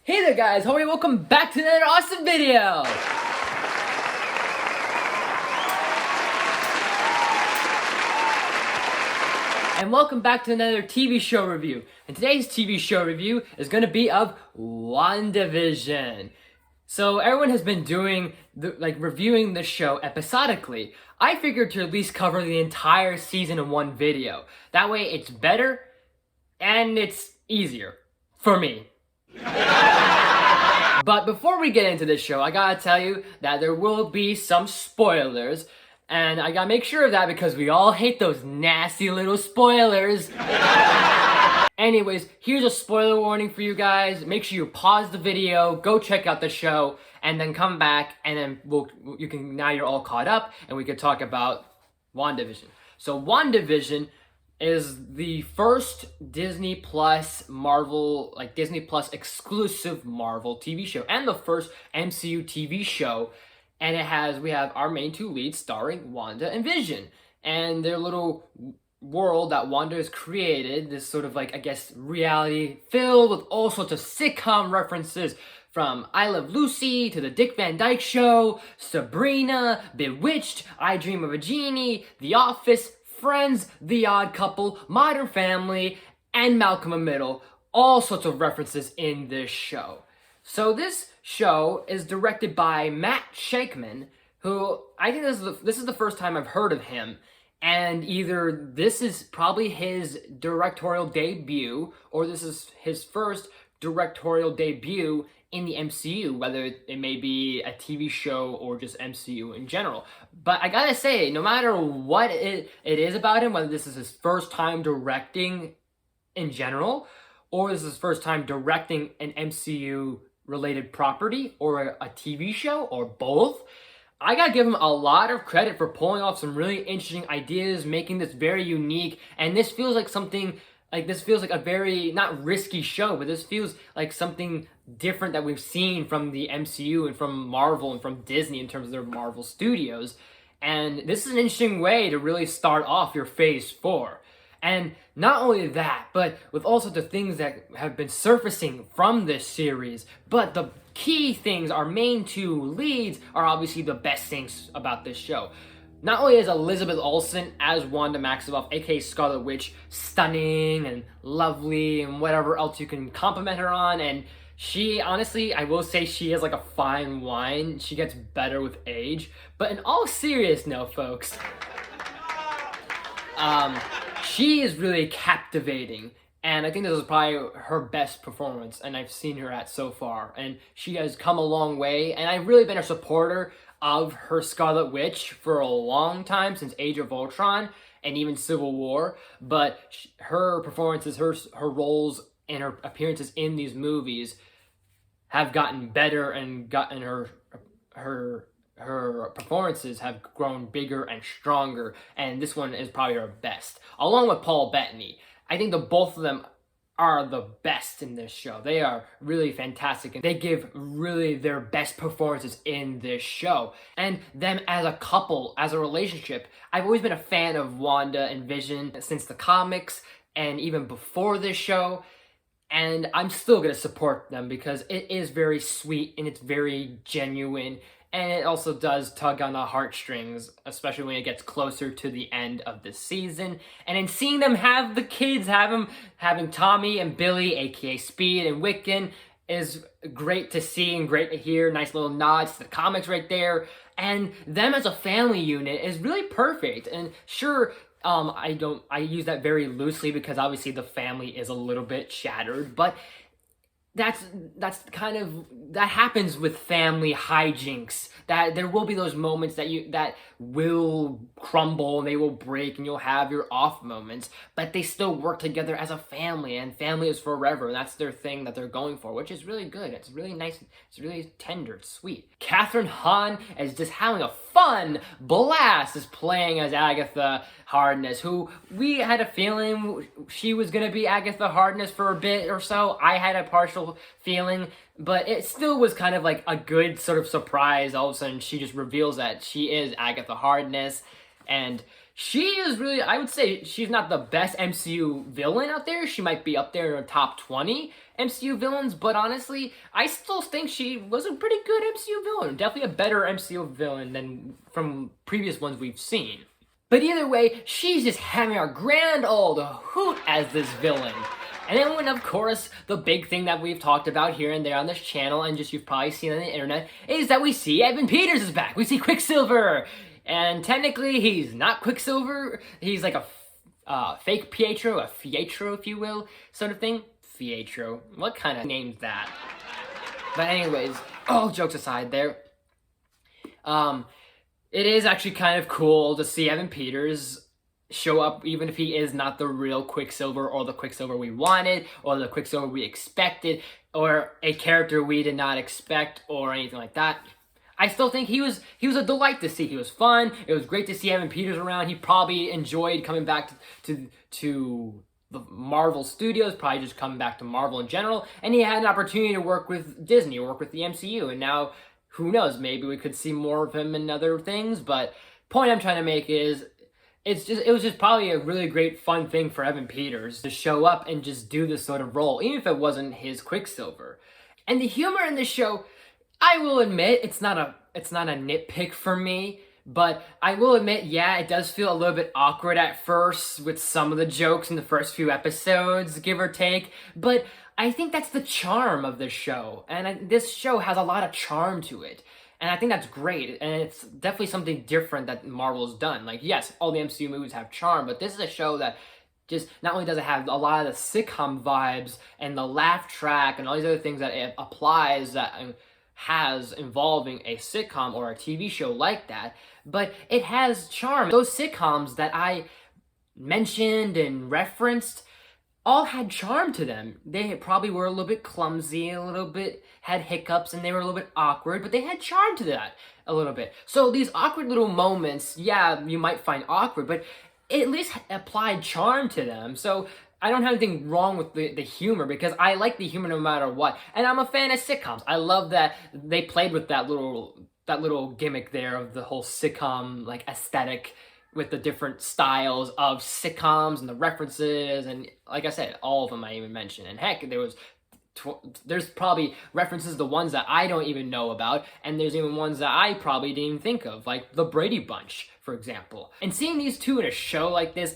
Hey there guys, how are you? Welcome back to another awesome video! And welcome back to another TV show review. And today's TV show review is going to be of WandaVision. So everyone has been doing, reviewing the show episodically. I figured to at least cover the entire season in one video. That way it's better and it's easier for me. But before we get into this show, I gotta tell you that there will be some spoilers, and I gotta make sure of that because we all hate those nasty little spoilers. Anyways, here's a spoiler warning for you guys. Make sure you pause the video, go check out the show, and then come back, and then now you're all caught up, and we can talk about WandaVision. So WandaVision is the first Disney Plus Marvel, Disney Plus exclusive Marvel TV show, and the first MCU TV show. And we have our main two leads starring Wanda and Vision, and their little world that Wanda has created, this sort of reality filled with all sorts of sitcom references, from I Love Lucy to the Dick Van Dyke Show, Sabrina, Bewitched, I Dream of a Genie, The Office, Friends, The Odd Couple, Modern Family, and Malcolm in the Middle. All sorts of references in this show. So this show is directed by Matt Shakman, who I think this is the first time I've heard of him. And either this is probably his directorial debut, or this is his first directorial debut in the MCU, whether it may be a TV show or just MCU in general. But I gotta say, no matter what it is about him, whether this is his first time directing in general, or this is his first time directing an MCU related property, or a TV show, or both, I gotta give him a lot of credit for pulling off some really interesting ideas, making this very unique, and this feels like something, this feels like a very, not risky show, but this feels like something different that we've seen from the MCU and from Marvel and from Disney in terms of their Marvel studios. And this is an interesting way to really start off your Phase 4. And not only that, but with all sorts of things that have been surfacing from this series. But the key things, our main two leads, are obviously the best things about this show. Not only is Elizabeth Olsen as Wanda Maximoff, aka Scarlet Witch, stunning and lovely and whatever else you can compliment her on, and she, honestly, I will say she is like a fine wine. She gets better with age. But in all seriousness, no, folks, she is really captivating. And I think this is probably her best performance, and I've seen her at so far. And she has come a long way, and I've really been a supporter of her Scarlet Witch for a long time, since Age of Ultron and even Civil War. But her performances, her roles, and her appearances in these movies have gotten better, and her performances have grown bigger and stronger, and this one is probably her best, along with Paul Bettany. I think the both of them are the best in this show. They are really fantastic, and they give really their best performances in this show. And them as a couple, as a relationship, I've always been a fan of Wanda and Vision since the comics and even before this show. And I'm still going to support them because it is very sweet and it's very genuine. And it also does tug on the heartstrings, especially when it gets closer to the end of the season. And in seeing them have the kids, having Tommy and Billy, aka Speed and Wiccan, is great to see and great to hear. Nice little nods to the comics right there. And them as a family unit is really perfect. And sure, I use that very loosely because obviously the family is a little bit shattered, but that happens with family hijinks. That there will be those moments that will crumble and they will break, and you'll have your off moments, but they still work together as a family, and family is forever, and that's their thing that they're going for, which is really good. It's really nice, it's really tender, it's sweet. Catherine Hahn is just having a fun blast as playing as Agatha Harkness, who we had a feeling she was going to be Agatha Harkness for a bit or so. I had a partial feeling, but it still was kind of like a good sort of surprise. All of a sudden, she just reveals that she is Agatha Harkness, and She is really, I would say she's not the best MCU villain out there. She might be up there in the top 20 MCU villains, but honestly, I still think she was a pretty good MCU villain. Definitely a better MCU villain than from previous ones we've seen. But either way, she's just having a grand old hoot as this villain. And then when, of course, the big thing that we've talked about here and there on this channel, and just you've probably seen on the internet, is that we see Evan Peters is back. We see Quicksilver. And technically, he's not Quicksilver. He's like a fake Pietro, a Fietro, if you will, sort of thing. Fietro. What kind of name's that? But anyways, all jokes aside there. It is actually kind of cool to see Evan Peters show up, even if he is not the real Quicksilver or the Quicksilver we wanted or the Quicksilver we expected or a character we did not expect or anything like that. I still think he was a delight to see. He was fun. It was great to see Evan Peters around. He probably enjoyed coming back to the Marvel Studios, probably just coming back to Marvel in general, and he had an opportunity to work with Disney, work with the MCU, and now who knows, maybe we could see more of him in other things. But point I'm trying to make is it was just probably a really great fun thing for Evan Peters to show up and just do this sort of role, even if it wasn't his Quicksilver. And the humor in this show, I will admit, it's not a nitpick for me, but I will admit, yeah, it does feel a little bit awkward at first with some of the jokes in the first few episodes, give or take, but I think that's the charm of this show, and this show has a lot of charm to it, and I think that's great, and it's definitely something different that Marvel's done. Like, yes, all the MCU movies have charm, but this is a show that just not only does it have a lot of the sitcom vibes and the laugh track and all these other things that it applies that has involving a sitcom or a TV show like that, but it has charm. Those sitcoms that I mentioned and referenced all had charm to them. They probably were a little bit clumsy, a little bit had hiccups, and they were a little bit awkward, but they had charm to that a little bit. So these awkward little moments, yeah, you might find awkward, but it at least applied charm to them. So I don't have anything wrong with the humor, because I like the humor no matter what. And I'm a fan of sitcoms. I love that they played with that little gimmick there of the whole sitcom like aesthetic with the different styles of sitcoms and the references, and like I said, all of them I even mentioned. And heck, there's probably references to ones that I don't even know about, and there's even ones that I probably didn't even think of, like the Brady Bunch, for example. And seeing these two in a show like this,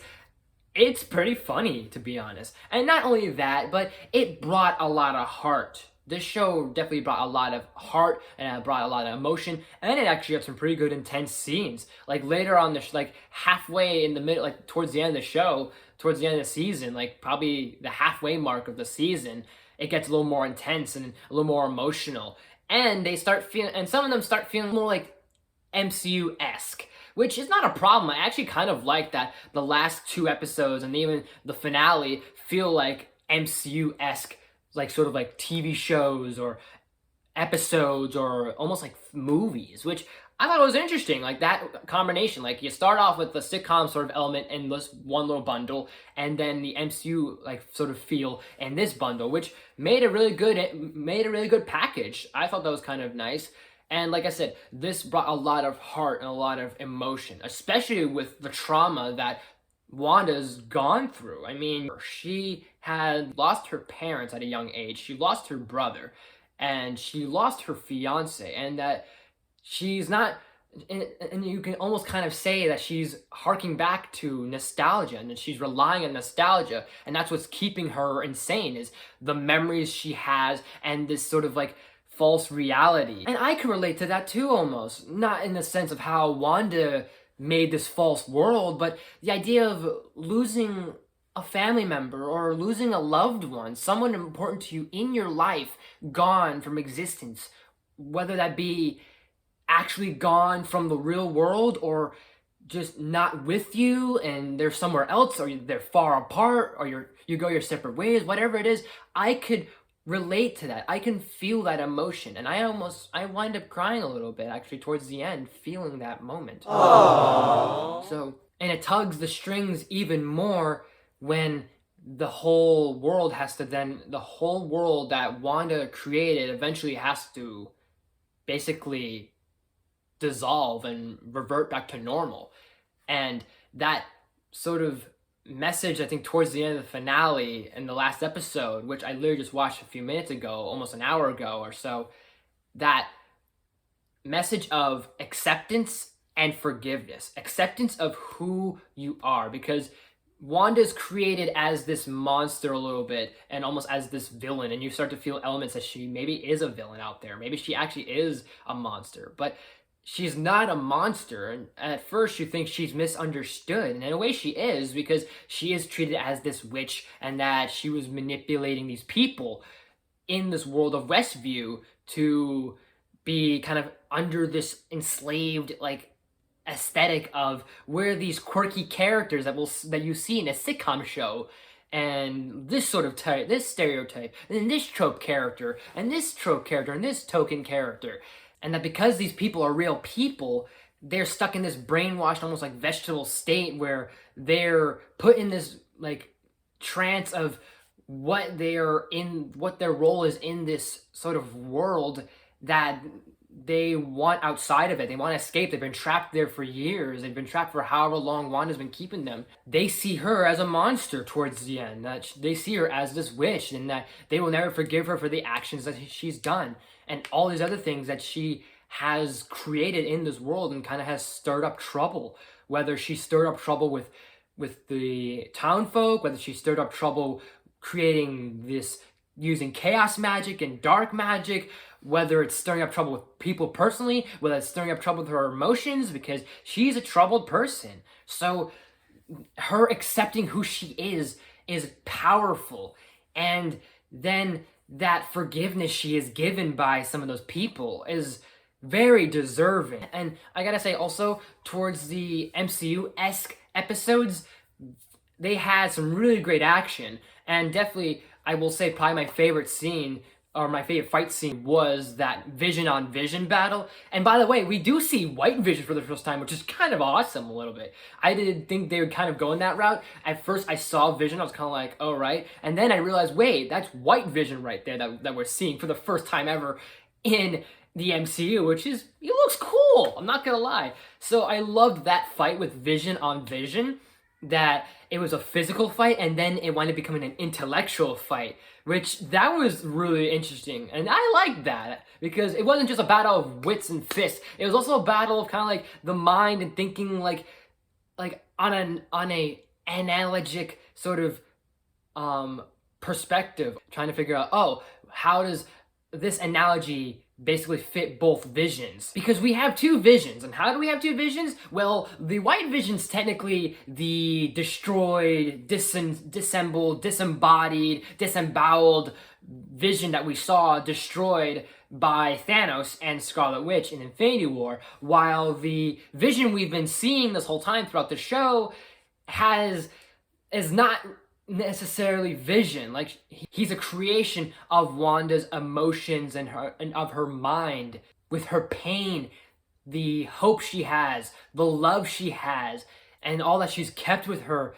it's pretty funny, to be honest. And not only that, but it brought a lot of heart. This show definitely brought a lot of heart, and it brought a lot of emotion, and it actually had some pretty good intense scenes. Like later on, like halfway in the middle, like towards the end of the show, towards the end of the season, like probably the halfway mark of the season, it gets a little more intense and a little more emotional. And some of them start feeling more like MCU-esque, which is not a problem. I actually kind of like that the last two episodes and even the finale feel like MCU-esque, like sort of like TV shows or episodes or almost like movies, which I thought was interesting, like that combination. Like you start off with the sitcom sort of element in this one little bundle, and then the MCU like sort of feel in this bundle, which made a really good package. I thought that was kind of nice. And like I said, this brought a lot of heart and a lot of emotion, especially with the trauma that Wanda's gone through. I mean, she had lost her parents at a young age, she lost her brother, and she lost her fiance, and that she's not, and you can almost kind of say that she's harking back to nostalgia, and that she's relying on nostalgia, and that's what's keeping her insane, is the memories she has and this sort of like false reality. And I can relate to that too, almost. Not in the sense of how Wanda made this false world, but the idea of losing a family member or losing a loved one, someone important to you in your life, gone from existence, whether that be actually gone from the real world or just not with you and they're somewhere else, or they're far apart, or you go your separate ways, whatever it is. I could relate to that. I can feel that emotion, and I wind up crying a little bit actually towards the end, feeling that moment. Aww. So, and it tugs the strings even more when the whole world that Wanda created eventually has to basically dissolve and revert back to normal. And that sort of message, I think, towards the end of the finale in the last episode, which I literally just watched a few minutes ago, almost an hour ago or so, that message of acceptance and forgiveness, acceptance of who you are, because Wanda's created as this monster a little bit and almost as this villain, and you start to feel elements that she maybe is a villain out there. Maybe she actually is a monster, but she's not a monster. And at first you think she's misunderstood, and in a way she is, because she is treated as this witch and that she was manipulating these people in this world of Westview to be kind of under this enslaved like aesthetic of we're these quirky characters that you see in a sitcom show, and this sort of type, this stereotype, and then this trope character, and this trope character, and this token character, and that because these people are real people, they're stuck in this brainwashed, almost like vegetable state where they're put in this like trance of what they're in, what their role is in this sort of world that they want outside of it. They want to escape. They've been trapped there for years. They've been trapped for however long Wanda's been keeping them. They see her as a monster towards the end. That they see her as this witch, and that they will never forgive her for the actions that she's done and all these other things that she has created in this world and kind of has stirred up trouble. Whether she stirred up trouble with the town folk, whether she stirred up trouble creating this, using chaos magic and dark magic, whether it's stirring up trouble with people personally, whether it's stirring up trouble with her emotions, because she's a troubled person. So her accepting who she is powerful. And then that forgiveness she is given by some of those people is very deserving. And I gotta say also, towards the MCU-esque episodes, they had some really great action. And definitely, I will say probably my favorite scene, or my favorite fight scene, was that Vision on Vision battle. And by the way, we do see White Vision for the first time, which is kind of awesome a little bit. I didn't think they would kind of go in that route. At first, I saw Vision, I was kind of like, oh, right. And then I realized, wait, that's White Vision right there that we're seeing for the first time ever in the MCU, which is, he looks cool, I'm not gonna lie. So I loved that fight with Vision on Vision, that it was a physical fight and then it wound up becoming an intellectual fight, which that was really interesting. And I liked that because it wasn't just a battle of wits and fists. It was also a battle of kind of like the mind and thinking like on a analogic sort of perspective, trying to figure out, oh, how does this analogy basically fit both visions? Because we have two visions. And how do we have two visions? Well, the White Vision's technically the destroyed, dissembled, disembodied, disemboweled vision that we saw destroyed by Thanos and Scarlet Witch in Infinity War, while the vision we've been seeing this whole time throughout the show is not necessarily Vision. Like, he's a creation of Wanda's emotions and of her mind, with her pain, the hope she has, the love she has, and all that she's kept with her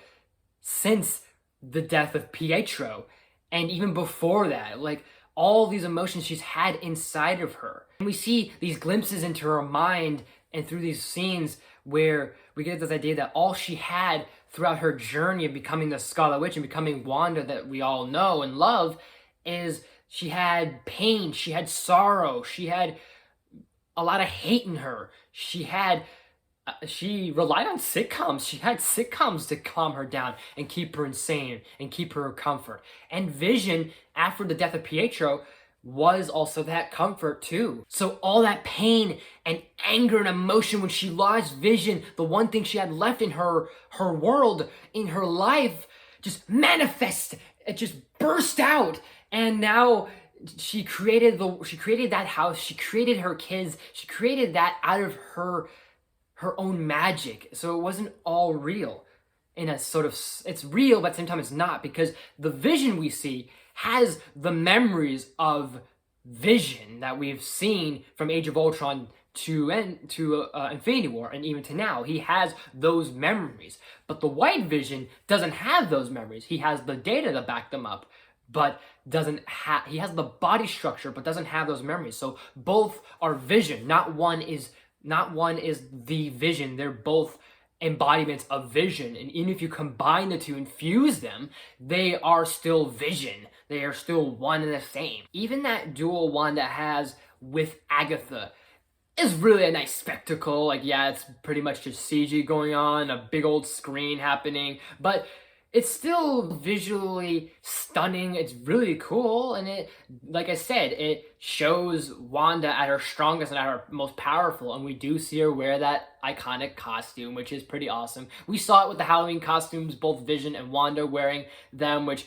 since the death of Pietro, and even before that, like all these emotions she's had inside of her. And we see these glimpses into her mind and through these scenes where we get this idea that all she had throughout her journey of becoming the Scarlet Witch and becoming Wanda that we all know and love is she had pain, she had sorrow, she had a lot of hate in her. She relied on sitcoms. She had sitcoms to calm her down and keep her insane and keep her comfort. And Vision, after the death of Pietro, was also that comfort too. So all that pain and anger and emotion when she lost Vision, the one thing she had left in her world, in her life, just manifested. It just burst out. And now she created that house, she created her kids, she created that out of her own magic. So it wasn't all real. In a sort of, it's real, but at the same time it's not, because the Vision we see has the memories of Vision that we've seen from Age of Ultron to Infinity War, and even to now. He has those memories. But the White Vision doesn't have those memories. He has the data to back them up, but he has the body structure, but doesn't have those memories. So both are Vision. Not one is the Vision. They're both embodiments of Vision, and even if you combine the two and fuse them, they are still Vision. They are still one and the same. Even that duel Wanda has with Agatha is really a nice spectacle. Like, yeah, it's pretty much just CG going on, a big old screen happening, but it's still visually stunning. It's really cool, and it, like I said, it shows Wanda at her strongest and at her most powerful, and we do see her wear that iconic costume, which is pretty awesome. We saw it with the Halloween costumes, both Vision and Wanda wearing them, which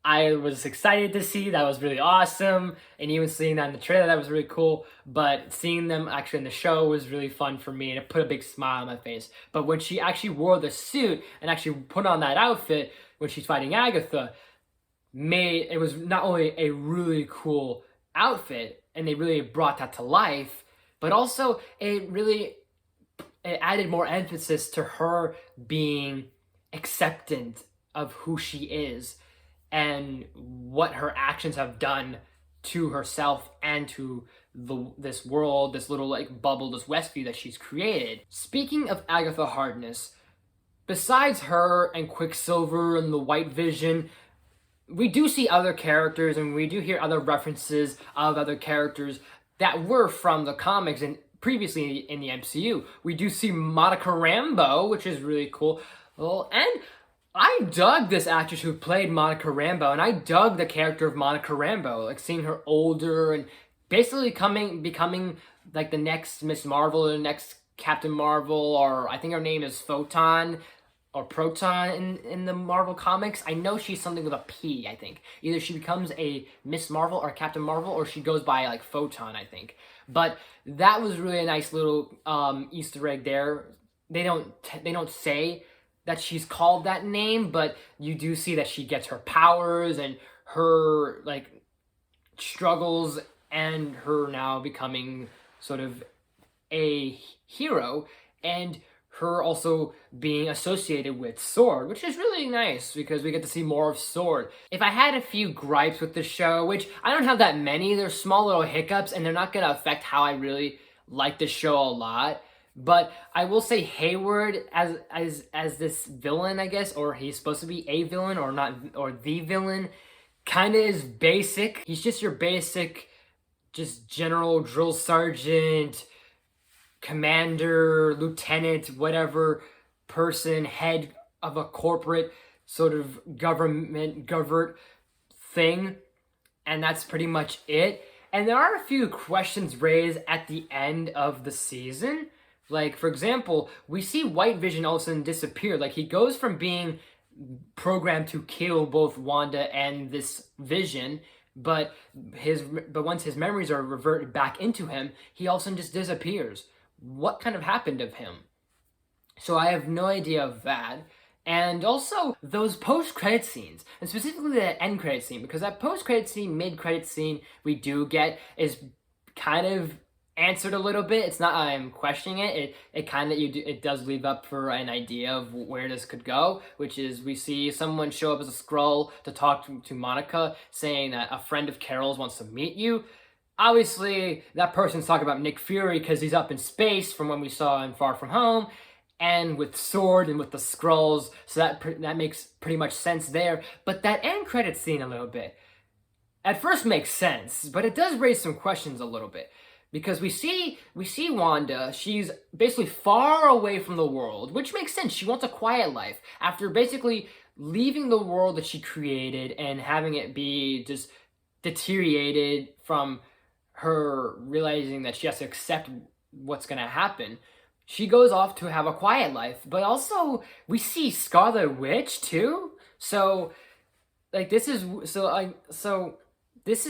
I was excited to see. That was really awesome. And even seeing that in the trailer, that was really cool. But seeing them actually in the show was really fun for me, and it put a big smile on my face. But when she actually wore the suit and actually put on that outfit when she's fighting Agatha, it was not only a really cool outfit, and they really brought that to life, but also it added more emphasis to her being acceptant of who she is and what her actions have done to herself and to this world, this little like bubble, this Westview that she's created. Speaking of Agatha Harkness, besides her and Quicksilver and the White Vision, we do see other characters and we do hear other references of other characters that were from the comics and previously in the MCU. We do see Monica Rambeau, which is really cool. Well, and I dug this actress who played Monica Rambeau, and I dug the character of Monica Rambeau, like seeing her older and basically becoming like the next Miss Marvel or the next Captain Marvel, or I think her name is Photon or Proton in the Marvel comics. I know she's something with a P, I think. Either she becomes a Miss Marvel or Captain Marvel, or she goes by like Photon, I think. But that was really a nice little Easter egg there. They don't say that she's called that name, but you do see that she gets her powers and her like struggles and her now becoming sort of a hero, and her also being associated with Sword, which is really nice because we get to see more of Sword. If I had a few gripes with the show, which I don't have that many, they're small little hiccups and they're not gonna affect how I really like the show a lot. But I will say Hayward as this villain, I guess, or he's supposed to be a villain or not, or the villain, kind of is basic. He's just your basic, just general drill sergeant, commander, lieutenant, whatever person, head of a corporate sort of government thing, and that's pretty much it. And there are a few questions raised at the end of the season. Like, for example, we see White Vision all of a sudden disappear. Like, he goes from being programmed to kill both Wanda and this Vision, but once his memories are reverted back into him, he all of a sudden just disappears. What kind of happened of him? So I have no idea of that. And also, those post-credit scenes, and specifically that end credit scene, because that post-credit scene, mid-credit scene we do get is kind of answered a little bit. It's not I'm questioning it. It kind of it does leave up for an idea of where this could go, which is we see someone show up as a Skrull to talk to Monica, saying that a friend of Carol's wants to meet you. Obviously, that person's talking about Nick Fury because he's up in space from when we saw in Far From Home, and with Sword and with the Skrulls, so that makes pretty much sense there. But that end credit scene a little bit, at first makes sense, but it does raise some questions a little bit. Because we see Wanda, she's basically far away from the world, which makes sense. She wants a quiet life. After basically leaving the world that she created and having it be just deteriorated from her realizing that she has to accept what's going to happen, she goes off to have a quiet life. But also, we see Scarlet Witch, too. So, like, this is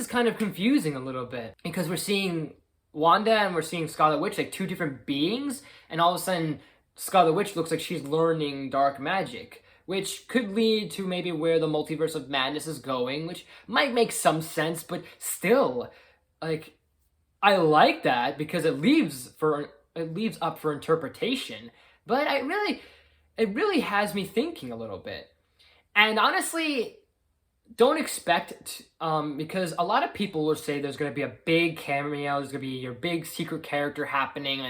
kind of confusing a little bit. Because we're seeing Wanda and we're seeing Scarlet Witch, like two different beings, and all of a sudden Scarlet Witch looks like she's learning dark magic, which could lead to maybe where the multiverse of madness is going, which might make some sense, but still, like, I like that because it leaves up for interpretation, but it really has me thinking a little bit. And honestly, don't expect, because a lot of people will say there's going to be a big cameo, there's going to be your big secret character happening,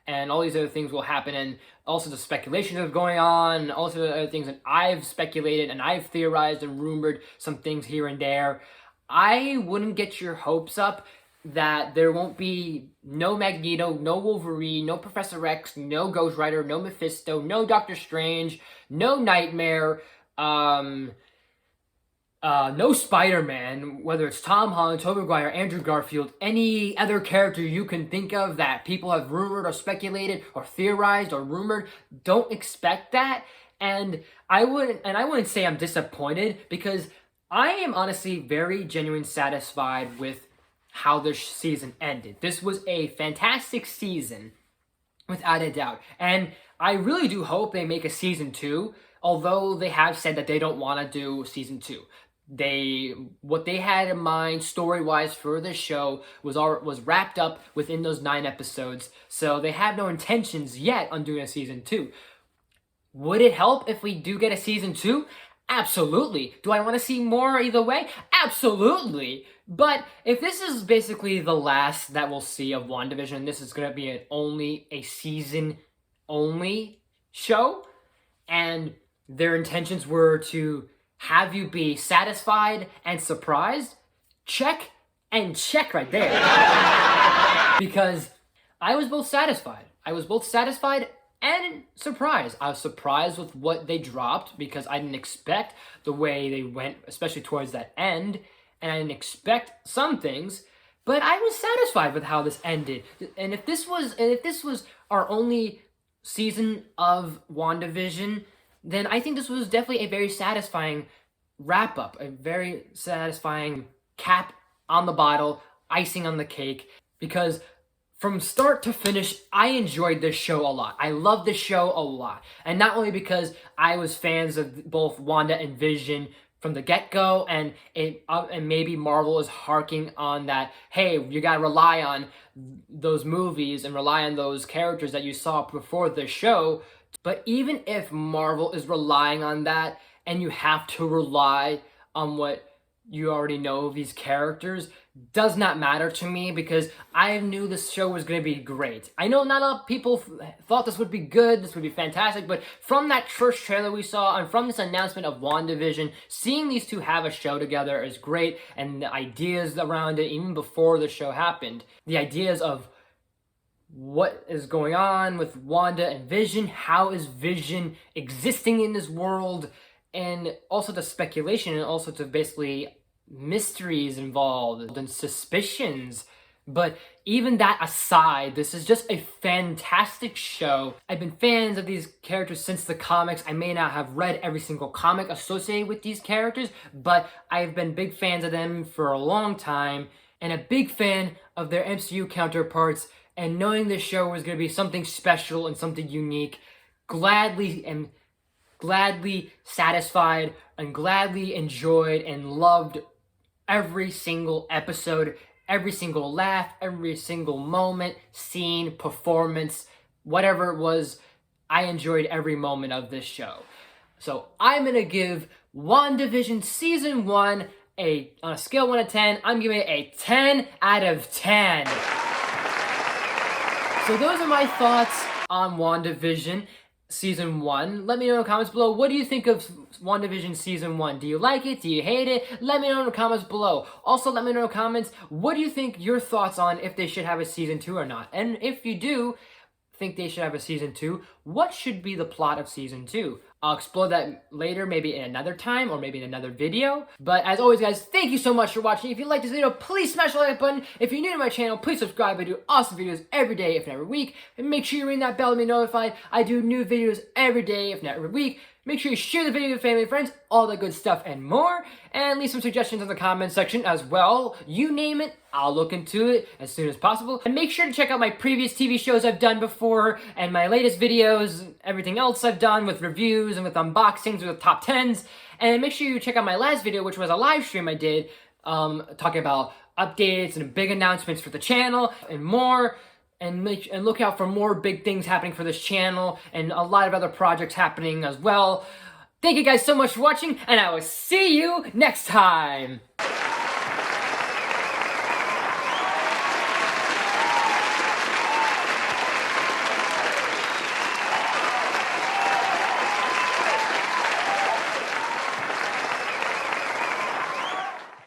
and all these other things will happen, and also the speculations that are going on, and also the other things that I've speculated and I've theorized and rumored some things here and there. I wouldn't get your hopes up that there won't be no Magneto, no Wolverine, no Professor X, no Ghost Rider, no Mephisto, no Doctor Strange, no Nightmare, no Spider-Man, whether it's Tom Holland, Tobey Maguire, Andrew Garfield, any other character you can think of that people have rumored or speculated or theorized or rumored. Don't expect that. And I wouldn't say I'm disappointed, because I am honestly very genuinely satisfied with how this season ended. This was a fantastic season, without a doubt. And I really do hope they make a season 2, although they have said that they don't want to do season 2. What they had in mind story-wise for this show was wrapped up within those 9 episodes, so they have no intentions yet on doing a season 2. Would it help if we do get a season 2? Absolutely. Do I want to see more either way? Absolutely. But if this is basically the last that we'll see of WandaVision, this is going to be only a season-only show, and their intentions were to have you be satisfied and surprised, check and check right there. Because I was both satisfied. And surprised. I was surprised with what they dropped, because I didn't expect the way they went, especially towards that end, and I didn't expect some things, but I was satisfied with how this ended. And if this was our only season of WandaVision, then I think this was definitely a very satisfying wrap-up, a very satisfying cap on the bottle, icing on the cake, because from start to finish, I enjoyed this show a lot. I love this show a lot. And not only because I was fans of both Wanda and Vision from the get-go, and maybe Marvel is harking on that, hey, you gotta rely on those movies and rely on those characters that you saw before the show. But even if Marvel is relying on that, and you have to rely on what you already know of these characters, does not matter to me, because I knew this show was going to be great. I know not a lot of people thought this would be good, this would be fantastic, but from that first trailer we saw, and from this announcement of WandaVision, seeing these two have a show together is great, and the ideas around it, even before the show happened, the ideas of what is going on with Wanda and Vision, how is Vision existing in this world, and also the speculation, and also to basically mysteries involved and suspicions. But even that aside, this is just a fantastic show. I've been fans of these characters since the comics. I may not have read every single comic associated with these characters, but I've been big fans of them for a long time, and a big fan of their MCU counterparts, and knowing this show was going to be something special and something unique, gladly satisfied and gladly enjoyed and loved every single episode, every single laugh, every single moment, scene, performance, whatever it was. I enjoyed every moment of this show. So I'm going to give WandaVision Season 1 on a scale of 1 to 10, I'm giving it a 10 out of 10. So those are my thoughts on WandaVision Season 1. Let me know in the comments below, what do you think of WandaVision Season 1? Do you like it? Do you hate it? Let me know in the comments below. Also, let me know in the comments, what do you think your thoughts on if they should have a Season 2 or not? And if you do think they should have a Season 2, what should be the plot of Season 2? I'll explore that later, maybe in another time, or maybe in another video. But as always, guys, thank you so much for watching. If you like this video, please smash the like button. If you're new to my channel, please subscribe. I do awesome videos every day, if not every week. And make sure you ring that bell to be notified. I do new videos every day, if not every week. Make sure you share the video with family and friends, all that good stuff and more. And leave some suggestions in the comment section as well. You name it, I'll look into it as soon as possible. And make sure to check out my previous TV shows I've done before, and my latest videos, everything else I've done with reviews and with unboxings, with top 10s. And make sure you check out my last video, which was a live stream I did, talking about updates and big announcements for the channel and more. And look out for more big things happening for this channel, and a lot of other projects happening as well. Thank you guys so much for watching, and I will see you next time.